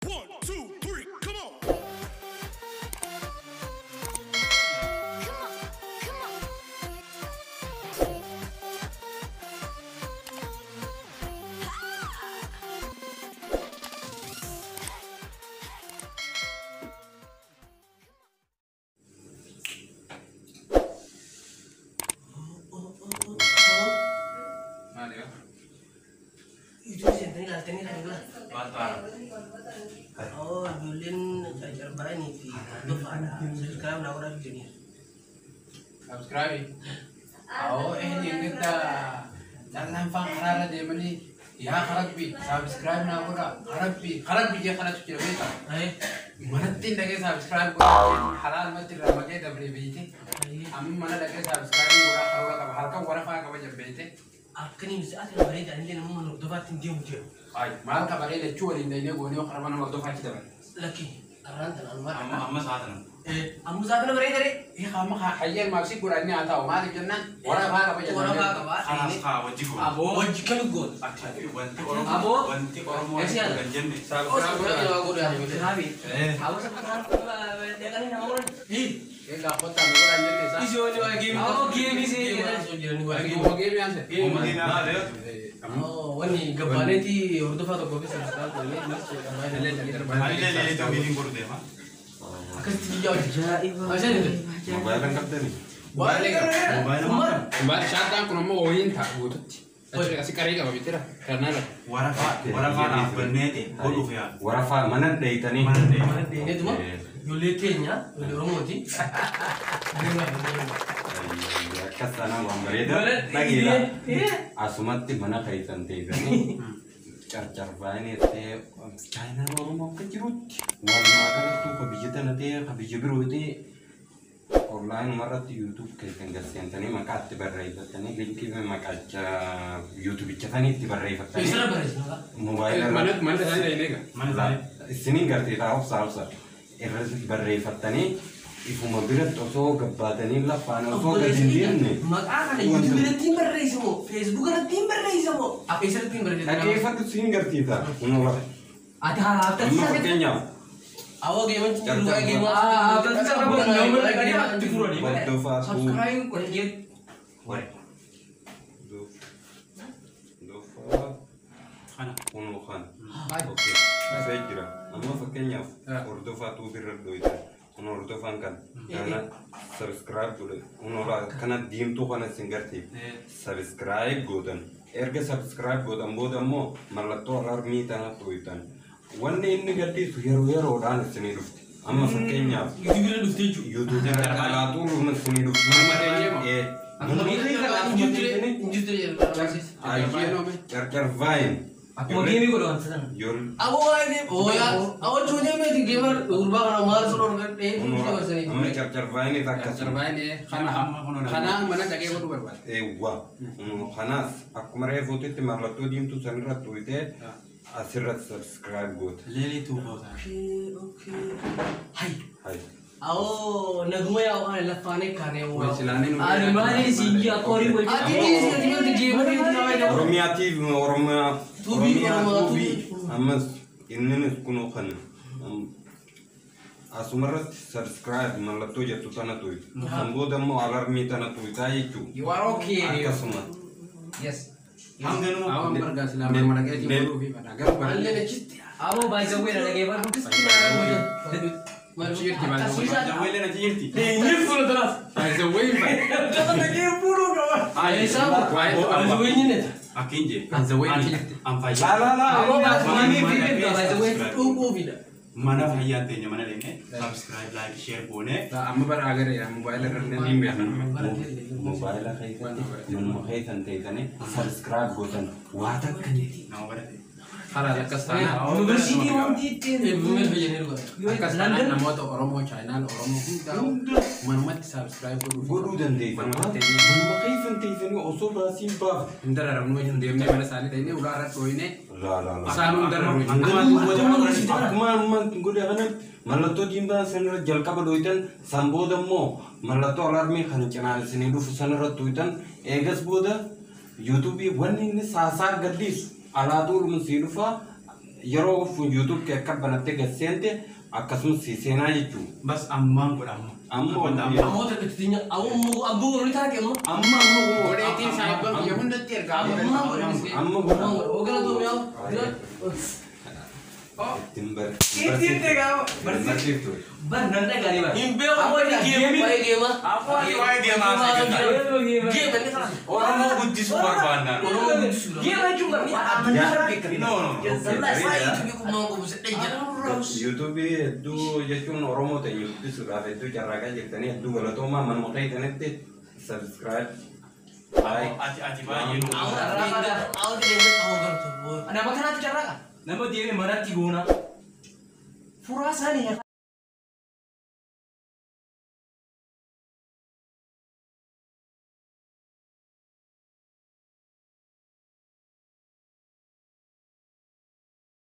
1, 2, 3, come on. Itu senteni lateni kan gua. Oh, Julin cacar banyak sih. Itu pada. Sekarang udah orang gini. Subscribe. Ini kita jangan karena dia meni. Ya karat bi subscribe na aku dah. Karat bi dia karat suci lebih tak. Mana tin lagi subscribe gua halal mati ramai dah beri biji. Amin mana lagi subscribe gua halka gua apa kau jadi biji. Akhirnya bisa ada beri dan dia namun menurut tuh fatin dia mungkin. Mal kabar ini cuci ini dia gua ni orang mana waktu fatin dah. Laki, karena tanah luar. Amma saat nan. Amu saat itu beri dari. Iya kamu hayyan maksud Qurannya atau mari jenang. Orang apa kau jadi. Orang apa? Kalas ka wajib. Abo, wajib kan gue. Wanti Abo. orang Kasihan. ganjen nih. Oh, sebenarnya aku udah habis. Aku sekarang dia kan nama orang. Enggak kota orang jadi. Isu game. Oh, game sih. Lagi mau game yang sih. Umumnya ada. Oh, wani gabane ti urdu fa to gobe subscribe ko ne mas ko gabane le Hari ini itu bikin buru deh mah. akan ti jaw jaib asan itu Mobile kan kapten nih. Balik. Mobile umar Mbak syatan kuno mau oin tak butuh. Kasih kari enggak bicara. Karena Warafa na bernete. Bodoh ya. Warafa mana deh tani? Mana deh. mana de ne tuma yuletenya yule romoti Kasana bambareda lagi lah. Asumati mana kaitan teh tani? Car bani teh China orang mau kecirut. Wal makan tu kebijitan nanti kebijibiru itu online marat YouTube kaitan gasian tani maka tibarai tani link ini maka YouTube tani tibarai tani. isra baris na Mobile mana tadi ini kan? Mana tadi? sini ngerti tahu salsa. Tibarai tani. Ibu mobil itu kebatani lah panas so kedindian nih. maka kan YouTube ada timber rai semua Facebook ada timber rai semua apa isra timber rai Lagi itu sini ngerti tak? Menolak. ada Amma pakainya. awo game cuma dua game tapi cara nomor lagi di pura di Waktu fatu. subscribe ko dia Wah. Dofa. Kana. Unuhan. Oke. Saya kira. Amma pakainya. Ordo fatu birat doita. Ordo fankan. Karena subscribe dulu. Unora karena dim tuh karena singgerti. Subscribe godan. Erga subscribe godan bodan mo malah tuh alarmi tanah tuitan. Wanne ini ganti hero dan seni dufti. Amma pakainya. YouTube ada dufte ju YouTube jangan ala tuh lu seni dufti. aku mau game kan industri basis Car Vine. aku mau game ko doon sana Yol. aku lagi oh ya aku cuma game gamer urba kana mar suruh kan video sini Amma car Vine tak kasar. Terbaik ni. Karena mana jaga aku berbuat. Wah. Khanas aku mere foto itu marla tuh dim tuh sanrat tuh itu asirat subscribe got. Lele tu kau. oke hai Hai. oh nagmo ya aku lafane kane wo Silane nu. ari mari sinji aku ri boleh ini sih di game ini namanya Oromia TV, Oromia Tubi, Oromia Tubi. Amas ini nih kuno kan. Asumarat subscribe marla tuh jatuh tanah tuh. Sambo demo alarmi tanah tuh itu. You are okay. Akas semua. Yes. Hanggan mo. Awam bergas selama mana kayak jiwa lebih pada. Agar alle balik. ne chitti abo by the way na game aku kistina Cheer di mana? Jawele na jirti. ini full terus By the way, kata lagi puru kawan ayo sama Why itu by the way ini nih Akinje. By the way, Am fay. aku bahas ini Mana- video by the way tunggu video Mana fayan tenya mana lenge. Subscribe, like, share bone. amma bar agar ya mobile kan ni biar Mobile lah kaitan. Mun kaitan kaitan subscribe gotan. Watak kan itu. Nama berarti. Hara kasana. university on titin bumer bejane ruga Kasana nama tu Oromo channel Oromo kita. Manmat subscribe dulu. Guru dan deh. Manmat Mun ini. kaitan kaitan oso basim ba. Indra orang nu yang dia ni mana sani ini udah ada tu ini. La la la. Asal indra nu. Akuman tunggu dia kan malah tuh jimba senra jalka badoitan sambodammo malah tuh alarmi kan channel sini du senra tuitan egas boda YouTube wanni ni sasa gadis ala tuh musirufa yeroo YouTube kee akka banattee gaseente akkasumas seenaa jechuudha. Bas ammaan godha amma. Ammoo takkatinya ammoo warri taake ammoo. Amma Godheetiin saayibaa biyya hundatti ergaa amma godha. Ogala tuumyaa. Ittiin barsiiftu. Barnaan dhagaanii bara. Hin beeku waa'ee geema. Waa'ee deemaa. Geema ni kana. Oromoo guddisuu barbaanna. Oromoo guddisuu. Geema jechuun bara. YouTube hedduu jechuun Oromoo ta'e guddisuudhaaf hedduu carraaqaa jirtanii hedduu galatoomaa manuma keessanitti subscribe. Ati baay'ee nu. Nama kanatti carraaqa. Nama deemee manatti goona. Furaa isaanii